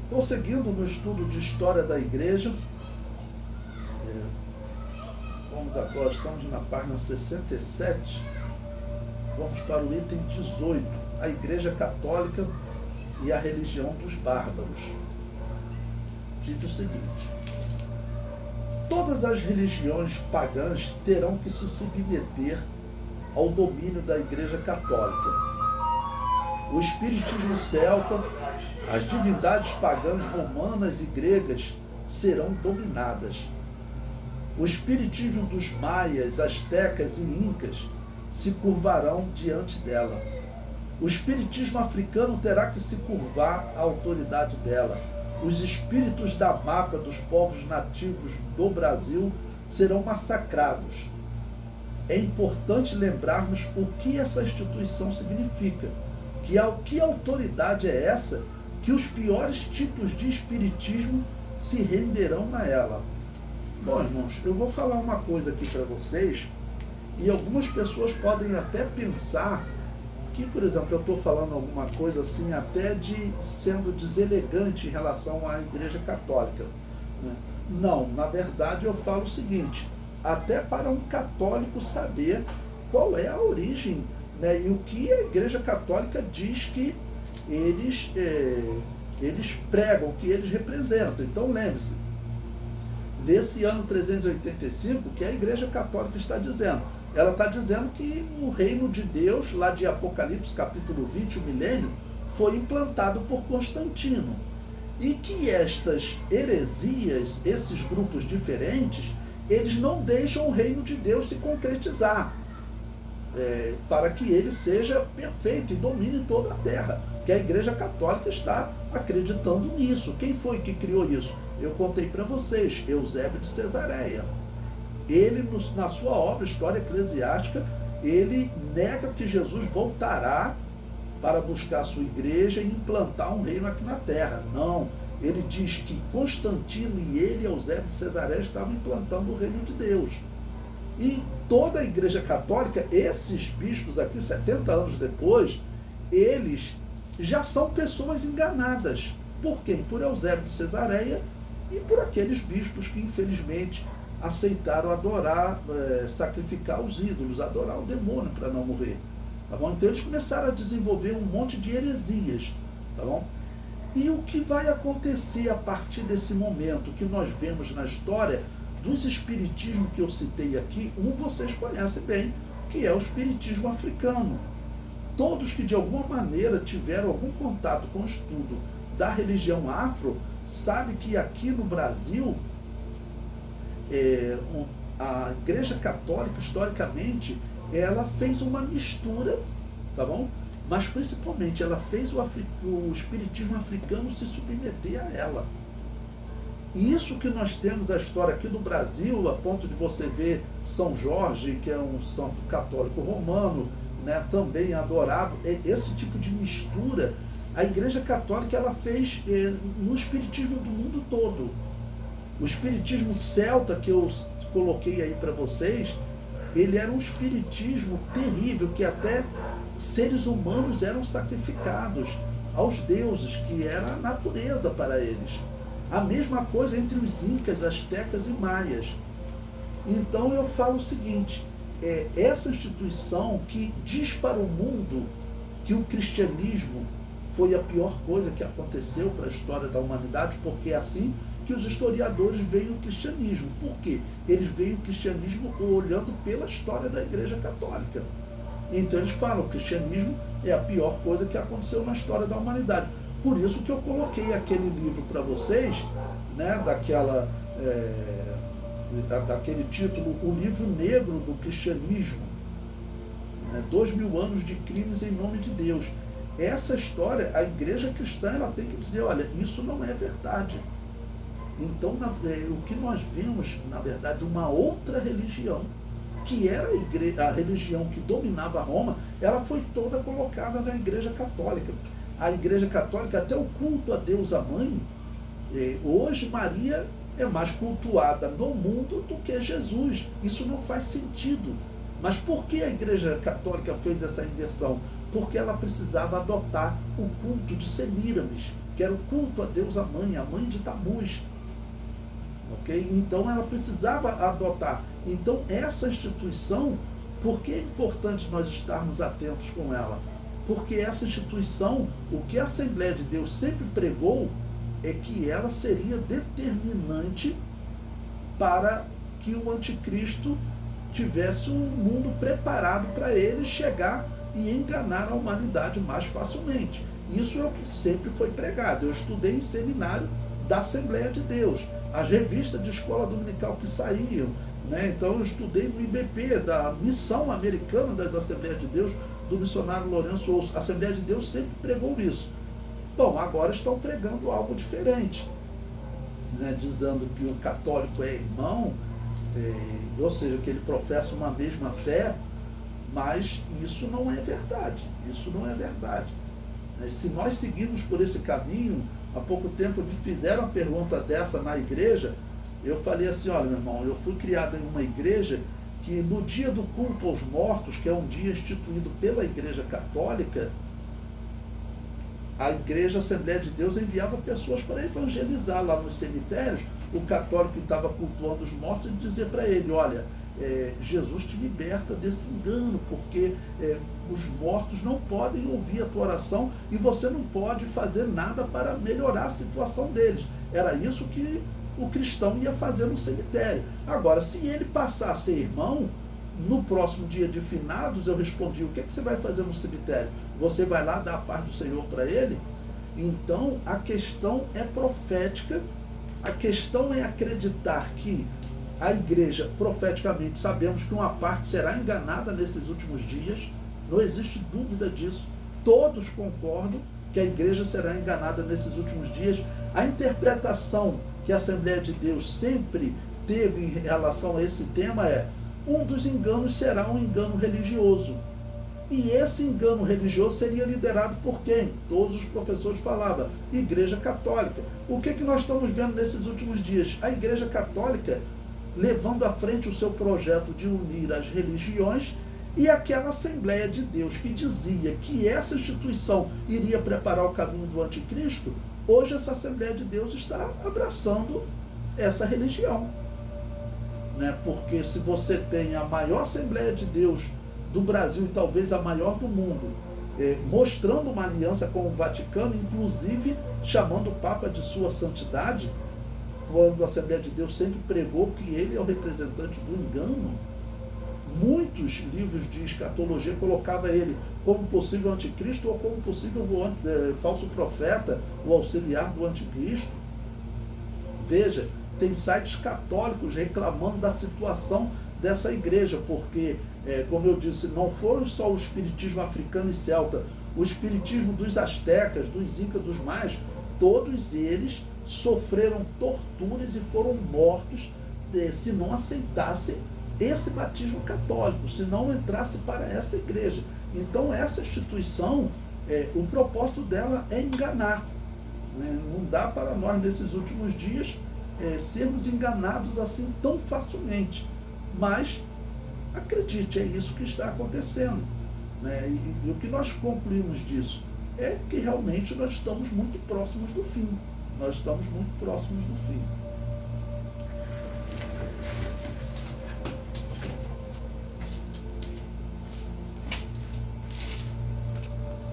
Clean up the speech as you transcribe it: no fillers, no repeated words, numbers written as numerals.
Prosseguindo no estudo de história da igreja, vamos agora, estamos na página 67, vamos para o item 18, a Igreja Católica e a religião dos bárbaros. Diz o seguinte: todas as religiões pagãs terão que se submeter ao domínio da Igreja Católica. O espiritismo celta, as divindades pagãs romanas e gregas serão dominadas. O espiritismo dos maias, astecas e incas se curvarão diante dela. O espiritismo africano terá que se curvar à autoridade dela. Os espíritos da mata dos povos nativos do Brasil serão massacrados. É importante lembrarmos o que essa instituição significa. Que autoridade é essa que os piores tipos de espiritismo se renderão a ela? Bom, irmãos, eu vou falar uma coisa aqui para vocês, e algumas pessoas podem até pensar que, por exemplo, eu estou falando alguma coisa assim, até de sendo deselegante em relação à Igreja Católica, né? Não, na verdade eu falo o seguinte, até para um católico saber qual é a origem, né, e o que a Igreja Católica diz que eles pregam, que eles representam. Então lembre-se, nesse ano 385, que a Igreja Católica está dizendo? Ela está dizendo que o reino de Deus, lá de Apocalipse capítulo 20, o milênio, foi implantado por Constantino. E que estas heresias, esses grupos diferentes, eles não deixam o reino de Deus se concretizar, para que ele seja perfeito e domine toda a terra. Que a Igreja Católica está acreditando nisso. Quem foi que criou isso? Eu contei para vocês, Eusébio de Cesareia. Ele, na sua obra História Eclesiástica, ele nega que Jesus voltará para buscar a sua igreja e implantar um reino aqui na terra. Não, ele diz que Constantino e ele, Eusébio de Cesareia, estavam implantando o reino de Deus. E toda a Igreja Católica, esses bispos aqui, 70 anos depois, eles já são pessoas enganadas. Por quem? Por Eusébio de Cesareia e por aqueles bispos que, infelizmente, aceitaram adorar, sacrificar os ídolos, adorar o demônio para não morrer. Tá bom? Então eles começaram a desenvolver um monte de heresias. Tá bom? E o que vai acontecer a partir desse momento que nós vemos na história dos espiritismos que eu citei aqui? Vocês conhecem bem, que é o espiritismo africano. Todos que de alguma maneira tiveram algum contato com o estudo da religião afro, sabem que aqui no Brasil, a Igreja Católica, historicamente, ela fez uma mistura, tá bom? Mas principalmente ela fez o espiritismo africano se submeter a ela. E isso que nós temos a história aqui do Brasil, a ponto de você ver São Jorge, que é um santo católico romano, né, também adorado, esse tipo de mistura, a Igreja Católica ela fez no espiritismo do mundo todo. O espiritismo celta que eu coloquei aí para vocês, ele era um espiritismo terrível, que até seres humanos eram sacrificados aos deuses, que era a natureza para eles. A mesma coisa entre os incas, astecas e maias. Então eu falo o seguinte, essa instituição que diz para o mundo que o cristianismo foi a pior coisa que aconteceu para a história da humanidade, porque é assim que os historiadores veem o cristianismo. Por quê? Eles veem o cristianismo olhando pela história da Igreja Católica. Então eles falam, o cristianismo é a pior coisa que aconteceu na história da humanidade. Por isso que eu coloquei aquele livro para vocês, né, daquele título, O Livro Negro do Cristianismo, né, 2000 anos de crimes em nome de Deus. Essa história, a igreja cristã, ela tem que dizer, olha, isso não é verdade. Então, o que nós vimos, na verdade, uma outra religião, que era a religião que dominava Roma, ela foi toda colocada na Igreja Católica. A Igreja Católica, até o culto a Deus a Mãe, hoje Maria é mais cultuada no mundo do que Jesus. Isso não faz sentido. Mas por que a Igreja Católica fez essa inversão? Porque ela precisava adotar o culto de Semíramis, que era o culto a Deus a mãe de Tamuz. Ok? Então ela precisava adotar. Então essa instituição, por que é importante nós estarmos atentos com ela? Porque essa instituição, o que a Assembleia de Deus sempre pregou, é que ela seria determinante para que o anticristo tivesse um mundo preparado para ele chegar e enganar a humanidade mais facilmente. Isso é o que sempre foi pregado. Eu estudei em seminário da Assembleia de Deus, as revistas de escola dominical que saíam, né? Então eu estudei no IBP, da Missão Americana das Assembleias de Deus, do missionário Lourenço Ouço. A Assembleia de Deus sempre pregou isso. Bom, agora estão pregando algo diferente, né? Dizendo que o católico é irmão, ou seja, que ele professa uma mesma fé, mas isso não é verdade. Isso não é verdade. Se nós seguirmos por esse caminho, há pouco tempo me fizeram uma pergunta dessa na igreja, eu falei assim, olha, meu irmão, eu fui criado em uma igreja que no dia do culto aos mortos, que é um dia instituído pela Igreja Católica, a Igreja Assembleia de Deus enviava pessoas para evangelizar lá nos cemitérios, o católico que estava cultuando os mortos, e dizer para ele, olha, Jesus te liberta desse engano, porque os mortos não podem ouvir a tua oração e você não pode fazer nada para melhorar a situação deles. Era isso que o cristão ia fazer no cemitério. Agora, se ele passar a ser irmão, no próximo dia de finados, eu respondi, o que você vai fazer no cemitério? Você vai lá dar a paz do Senhor para ele? Então, a questão é profética, a questão é acreditar que a igreja, profeticamente, sabemos que uma parte será enganada nesses últimos dias, não existe dúvida disso, todos concordam que a igreja será enganada nesses últimos dias. A interpretação que a Assembleia de Deus sempre teve em relação a esse tema é: um dos enganos será um engano religioso. E esse engano religioso seria liderado por quem? Todos os professores falavam, Igreja Católica. O que nós estamos vendo nesses últimos dias? A Igreja Católica levando à frente o seu projeto de unir as religiões, e aquela Assembleia de Deus que dizia que essa instituição iria preparar o caminho do anticristo, hoje essa Assembleia de Deus está abraçando essa religião. Né? Porque se você tem a maior Assembleia de Deus do Brasil e talvez a maior do mundo, mostrando uma aliança com o Vaticano, inclusive chamando o Papa de Sua Santidade, quando a Assembleia de Deus sempre pregou que ele é o representante do engano, muitos livros de escatologia colocavam ele como possível anticristo ou como possível falso profeta, o auxiliar do anticristo. Veja, tem sites católicos reclamando da situação dessa igreja, porque, como eu disse, não foram só o espiritismo africano e celta, o espiritismo dos astecas, dos incas, dos maias, todos eles sofreram torturas e foram mortos se não aceitassem esse batismo católico, se não entrasse para essa igreja. Então essa instituição, o propósito dela é enganar. Né? Não dá para nós nesses últimos dias sermos enganados assim tão facilmente. Mas acredite, é isso que está acontecendo. Né? E o que nós concluímos disso é que realmente nós estamos muito próximos do fim. Nós estamos muito próximos do fim.